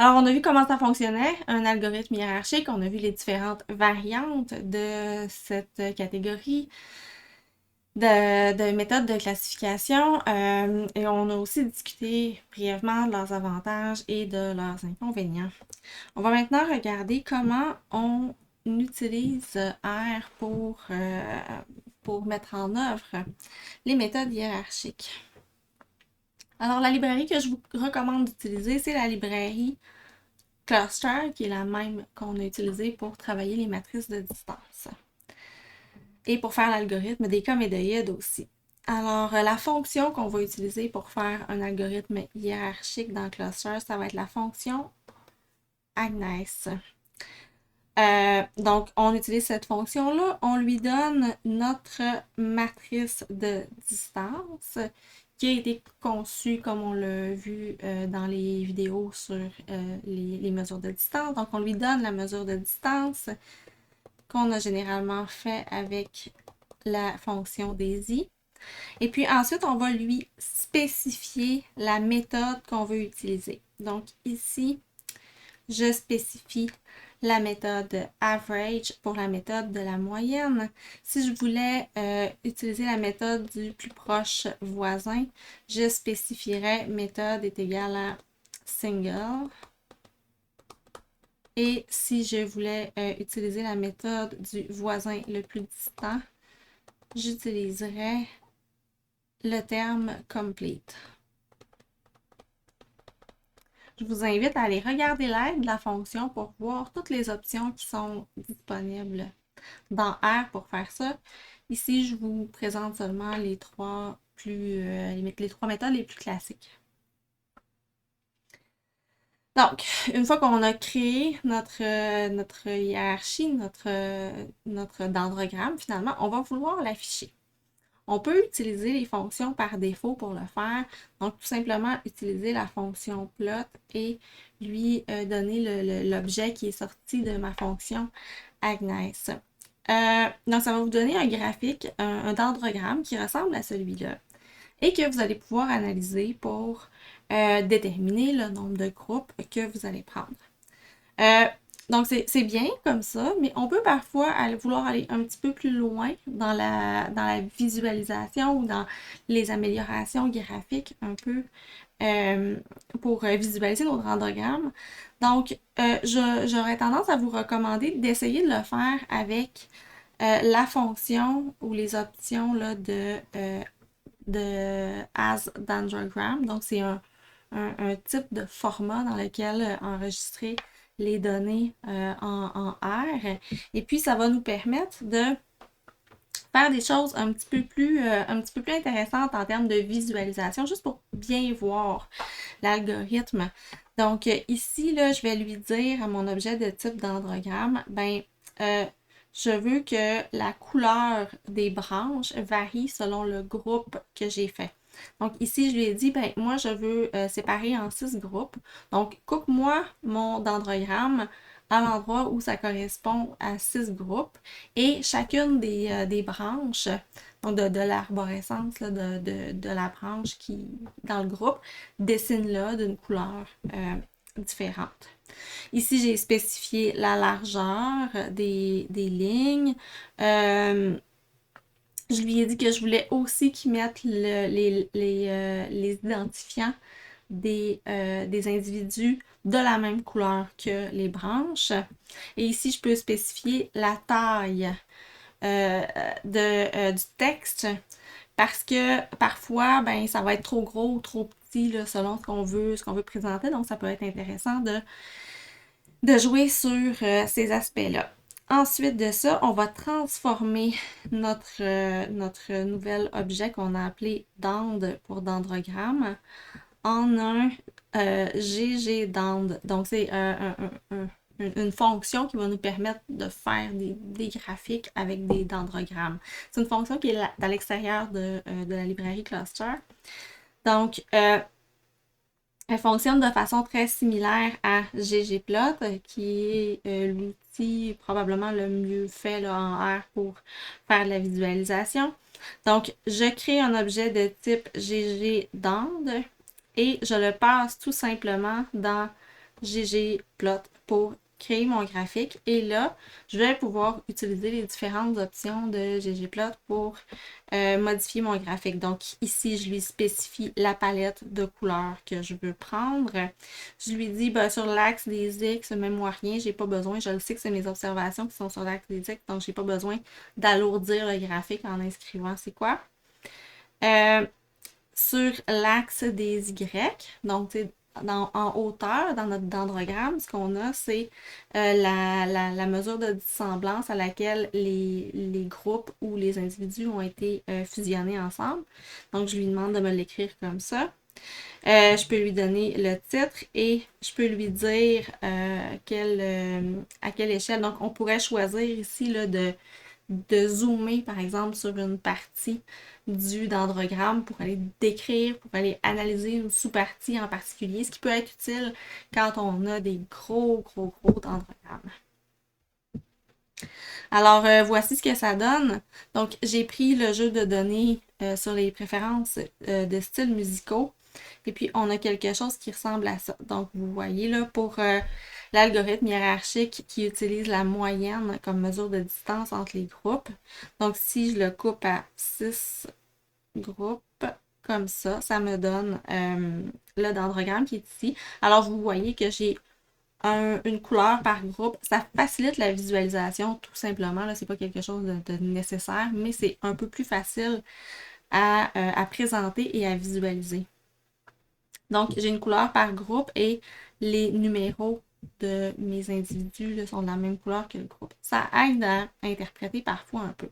Alors, on a vu comment ça fonctionnait, un algorithme hiérarchique, on a vu les différentes variantes de cette catégorie de méthodes de classification et on a aussi discuté brièvement de leurs avantages et de leurs inconvénients. On va maintenant regarder comment on utilise R pour mettre en œuvre les méthodes hiérarchiques. Alors, la librairie que je vous recommande d'utiliser, c'est la librairie Cluster, qui est la même qu'on a utilisée pour travailler les matrices de distance. Et pour faire l'algorithme des comédoïdes aussi. Alors, la fonction qu'on va utiliser pour faire un algorithme hiérarchique dans Cluster, ça va être la fonction Agnes. Donc, on utilise cette fonction-là, on lui donne notre matrice de distance qui a été conçue comme on l'a vu dans les vidéos sur les mesures de distance. Donc, on lui donne la mesure de distance qu'on a généralement fait avec la fonction des i. Et puis ensuite, on va lui spécifier la méthode qu'on veut utiliser. Donc ici, je spécifie la méthode average pour la méthode de la moyenne. Si je voulais utiliser la méthode du plus proche voisin, je spécifierais méthode est égale à single. Et si je voulais utiliser la méthode du voisin le plus distant, j'utiliserais le terme complete. Je vous invite à aller regarder l'aide de la fonction pour voir toutes les options qui sont disponibles dans R pour faire ça. Ici, je vous présente seulement les trois méthodes les plus classiques. Donc, une fois qu'on a créé notre hiérarchie, notre dendrogramme, finalement, on va vouloir l'afficher. On peut utiliser les fonctions par défaut pour le faire. Donc, tout simplement, utiliser la fonction plot et lui donner l'objet qui est sorti de ma fonction Agnes. Donc, ça va vous donner un graphique, un dendrogramme qui ressemble à celui-là et que vous allez pouvoir analyser pour déterminer le nombre de groupes que vous allez prendre. Donc, c'est bien comme ça, mais on peut parfois vouloir aller un petit peu plus loin dans la visualisation ou dans les améliorations graphiques un peu pour visualiser notre dendrogramme. Donc, j'aurais tendance à vous recommander d'essayer de le faire avec la fonction ou les options là, de as dendrogram. Donc, c'est un type de format dans lequel enregistrer les données en R. Et puis, ça va nous permettre de faire des choses un petit peu plus intéressantes en termes de visualisation, juste pour bien voir l'algorithme. Donc, ici, là, je vais lui dire à mon objet de type dendrogramme, je veux que la couleur des branches varie selon le groupe que j'ai fait. Donc ici, je lui ai dit, moi, je veux séparer en 6 groupes. Donc, coupe-moi mon dendrogramme à l'endroit où ça correspond à 6 groupes. Et chacune des branches, donc de l'arborescence de la branche qui dans le groupe, dessine-la d'une couleur différente. Ici, j'ai spécifié la largeur des lignes. Je lui ai dit que je voulais aussi qu'il mette les identifiants des individus de la même couleur que les branches. Et ici, je peux spécifier la taille du texte parce que parfois, ça va être trop gros ou trop petit là, selon ce qu'on veut présenter. Donc, ça peut être intéressant de jouer sur ces aspects-là. Ensuite de ça, on va transformer notre nouvel objet qu'on a appelé dend pour dendrogramme en un ggdend. Donc, c'est une fonction qui va nous permettre de faire des graphiques avec des dendrogrammes. C'est une fonction qui est à l'extérieur de la librairie Cluster. Donc, elle fonctionne de façon très similaire à ggplot, qui est l'outil probablement le mieux fait là, en R pour faire de la visualisation. Donc, je crée un objet de type ggdend et je le passe tout simplement dans ggplot pour créer mon graphique. Et là, je vais pouvoir utiliser les différentes options de ggplot pour modifier mon graphique. Donc ici, je lui spécifie la palette de couleurs que je veux prendre. Je lui dis sur l'axe des X, même rien, j'ai pas besoin. Je le sais que c'est mes observations qui sont sur l'axe des X, donc j'ai pas besoin d'alourdir le graphique en inscrivant c'est quoi. Sur l'axe des Y, donc en hauteur, dans notre dendrogramme, ce qu'on a, c'est la mesure de dissemblance à laquelle les groupes ou les individus ont été fusionnés ensemble. Donc, je lui demande de me l'écrire comme ça. Je peux lui donner le titre et je peux lui dire à quelle échelle. Donc, on pourrait choisir ici là, de zoomer, par exemple, sur une partie du dendrogramme pour aller décrire, pour aller analyser une sous-partie en particulier, ce qui peut être utile quand on a des gros dendrogrammes. Alors, voici ce que ça donne. Donc, j'ai pris le jeu de données sur les préférences de styles musicaux. Et puis, on a quelque chose qui ressemble à ça. Donc, vous voyez là, pour l'algorithme hiérarchique qui utilise la moyenne comme mesure de distance entre les groupes. Donc, si je le coupe à 6 groupes, comme ça me donne le dendrogramme qui est ici. Alors, vous voyez que j'ai une couleur par groupe. Ça facilite la visualisation, tout simplement. Là, c'est pas quelque chose de nécessaire, mais c'est un peu plus facile à présenter et à visualiser. Donc, j'ai une couleur par groupe et les numéros de mes individus là, sont de la même couleur que le groupe. Ça aide à interpréter parfois un peu.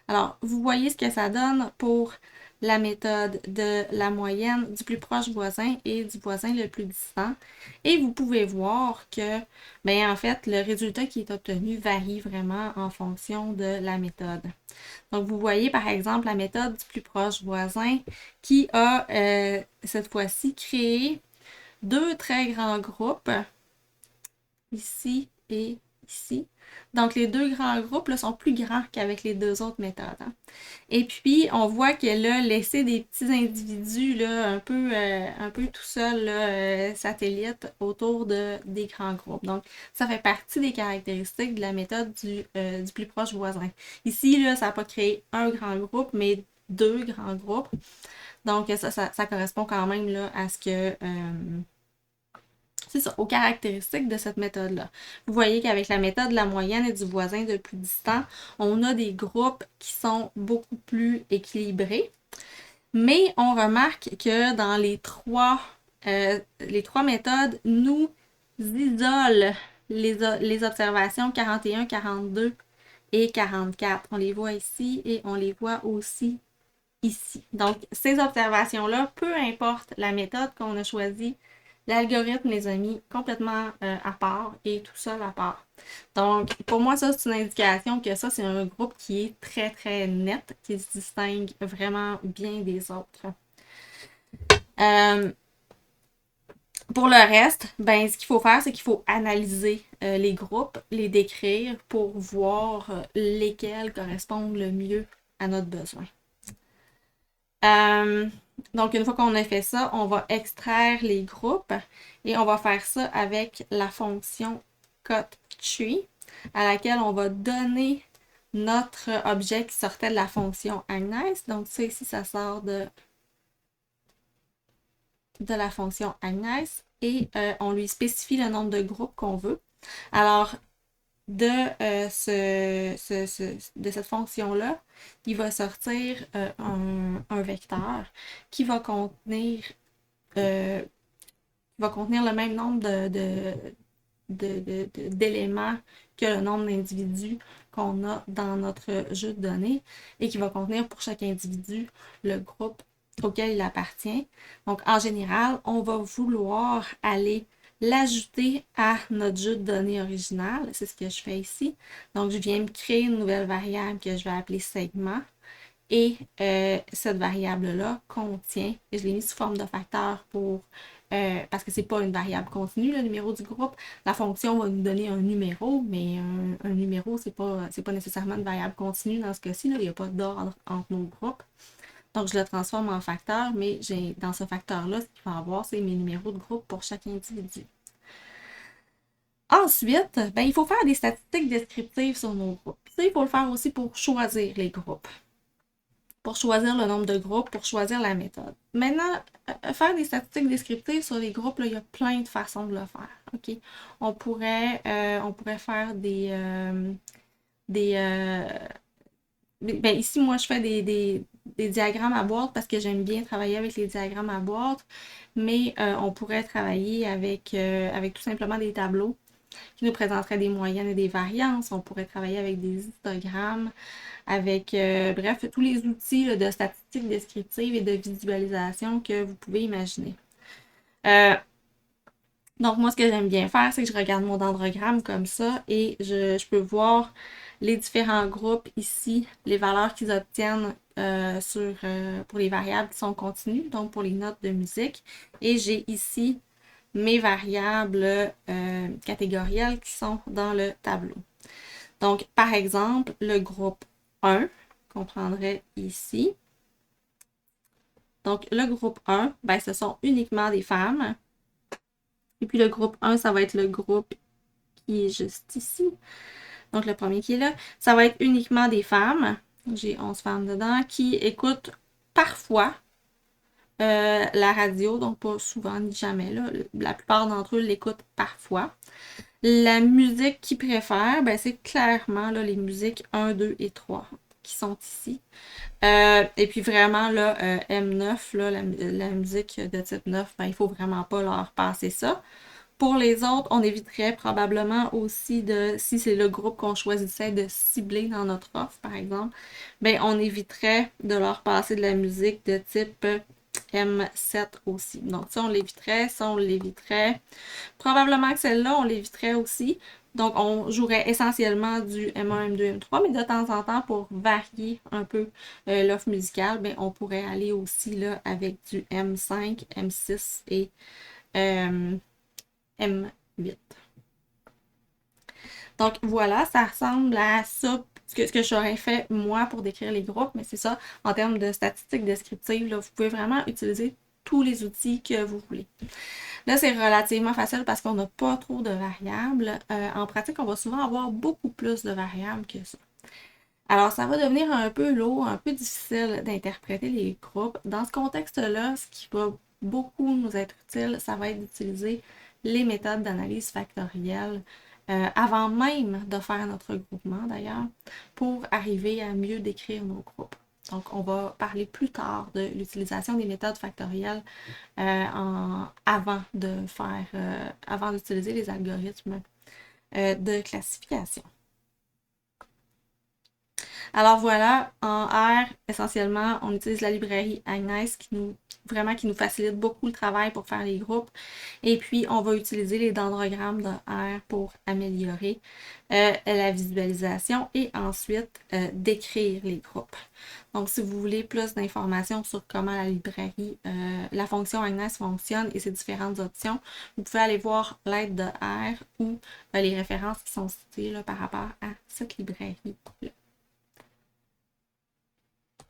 Alors, vous voyez ce que ça donne pour la méthode de la moyenne du plus proche voisin et du voisin le plus distant. Et vous pouvez voir que, en fait, le résultat qui est obtenu varie vraiment en fonction de la méthode. Donc, vous voyez par exemple la méthode du plus proche voisin qui a cette fois-ci créé deux très grands groupes, ici et ici. Donc, les deux grands groupes là, sont plus grands qu'avec les deux autres méthodes. Hein. Et puis, on voit qu'elle a laissé des petits individus là, un peu tout seuls, satellites, autour des grands groupes. Donc, ça fait partie des caractéristiques de la méthode du plus proche voisin. Ici, là, ça n'a pas créé un grand groupe, mais deux grands groupes. Donc, ça correspond quand même là, à ce que... c'est ça, aux caractéristiques de cette méthode-là. Vous voyez qu'avec la méthode de la moyenne et du voisin le plus distant, on a des groupes qui sont beaucoup plus équilibrés. Mais on remarque que dans les trois méthodes, nous isolent les observations 41, 42 et 44. On les voit ici et on les voit aussi ici. Donc, ces observations-là, peu importe la méthode qu'on a choisie, l'algorithme les a mis complètement à part et tout seul à part. Donc, pour moi, ça, c'est une indication que ça, c'est un groupe qui est très, très net, qui se distingue vraiment bien des autres. Pour le reste, ce qu'il faut faire, c'est qu'il faut analyser les groupes, les décrire pour voir lesquels correspondent le mieux à notre besoin. Donc, une fois qu'on a fait ça, on va extraire les groupes et on va faire ça avec la fonction cutTree à laquelle on va donner notre objet qui sortait de la fonction Agnes. Donc, ça ici, ça sort de la fonction Agnes et on lui spécifie le nombre de groupes qu'on veut. Alors, de cette fonction-là, il va sortir un vecteur qui va contenir le même nombre d'éléments que le nombre d'individus qu'on a dans notre jeu de données et qui va contenir pour chaque individu le groupe auquel il appartient. Donc, en général, on va vouloir aller l'ajouter à notre jeu de données original. C'est ce que je fais ici. Donc, je viens me créer une nouvelle variable que je vais appeler segment. Et cette variable-là contient, et je l'ai mis sous forme de facteur parce que ce n'est pas une variable continue, le numéro du groupe. La fonction va nous donner un numéro, mais un numéro, c'est pas nécessairement une variable continue dans ce cas-ci. Il n'y a pas d'ordre entre nos groupes. Donc, je le transforme en facteur, mais dans ce facteur-là, ce qu'il va avoir, c'est mes numéros de groupe pour chaque individu. Ensuite, ben, il faut faire des statistiques descriptives sur nos groupes. Puis ça, il faut le faire aussi pour choisir les groupes, pour choisir le nombre de groupes, pour choisir la méthode. Maintenant, faire des statistiques descriptives sur les groupes, là, il y a plein de façons de le faire. OK? On pourrait faire des ben, ici, moi, je fais des diagrammes à boîte parce que j'aime bien travailler avec les diagrammes à boîte, mais on pourrait travailler avec tout simplement des tableaux qui nous présenteraient des moyennes et des variances. On pourrait travailler avec des histogrammes, avec, bref, tous les outils là, de statistiques descriptives et de visualisation que vous pouvez imaginer. Euh, donc, moi, ce que j'aime bien faire, c'est que je regarde mon dendrogramme comme ça et je peux voir les différents groupes ici, les valeurs qu'ils obtiennent pour les variables qui sont continues, donc pour les notes de musique. Et j'ai ici mes variables catégorielles qui sont dans le tableau. Donc, par exemple, le groupe 1, qu'on prendrait ici. Donc, le groupe 1, ben, ce sont uniquement des femmes. Et puis, le groupe 1, ça va être le groupe qui est juste ici. Donc, le premier qui est là. Ça va être uniquement des femmes. J'ai 11 femmes dedans qui écoutent parfois la radio, donc pas souvent ni jamais. Là. La plupart d'entre eux l'écoutent parfois. La musique qu'ils préfèrent, ben, c'est clairement là, les musiques 1, 2 et 3 qui sont ici. Et puis vraiment, là, M9, là, la musique de type 9, ben, il faut vraiment pas leur passer ça. Pour les autres, on éviterait probablement aussi de, si c'est le groupe qu'on choisissait de cibler dans notre offre, par exemple, ben on éviterait de leur passer de la musique de type M7 aussi. Donc ça, on l'éviterait. Probablement que celle-là, on l'éviterait aussi. Donc, on jouerait essentiellement du M1, M2, M3, mais de temps en temps, pour varier un peu l'offre musicale, ben, on pourrait aller aussi là, avec du M5, M6 et M8. Donc voilà, ça ressemble à ça, ce que j'aurais fait moi pour décrire les groupes, mais c'est ça, en termes de statistiques descriptives, là, vous pouvez vraiment utiliser tous les outils que vous voulez. Là, c'est relativement facile parce qu'on n'a pas trop de variables. En pratique, on va souvent avoir beaucoup plus de variables que ça. Alors, ça va devenir un peu lourd, un peu difficile d'interpréter les groupes. Dans ce contexte-là, ce qui va beaucoup nous être utile, ça va être d'utiliser les méthodes d'analyse factorielle avant même de faire notre groupement d'ailleurs, pour arriver à mieux décrire nos groupes. Donc, on va parler plus tard de l'utilisation des méthodes factorielles avant d'utiliser les algorithmes de classification. Alors voilà, en R, essentiellement, on utilise la librairie Agnes qui nous facilite beaucoup le travail pour faire les groupes. Et puis, on va utiliser les dendrogrammes de R pour améliorer la visualisation et ensuite décrire les groupes. Donc, si vous voulez plus d'informations sur comment la librairie, la fonction Agnes fonctionne et ses différentes options, vous pouvez aller voir l'aide de R ou les références qui sont citées là, par rapport à cette librairie-là.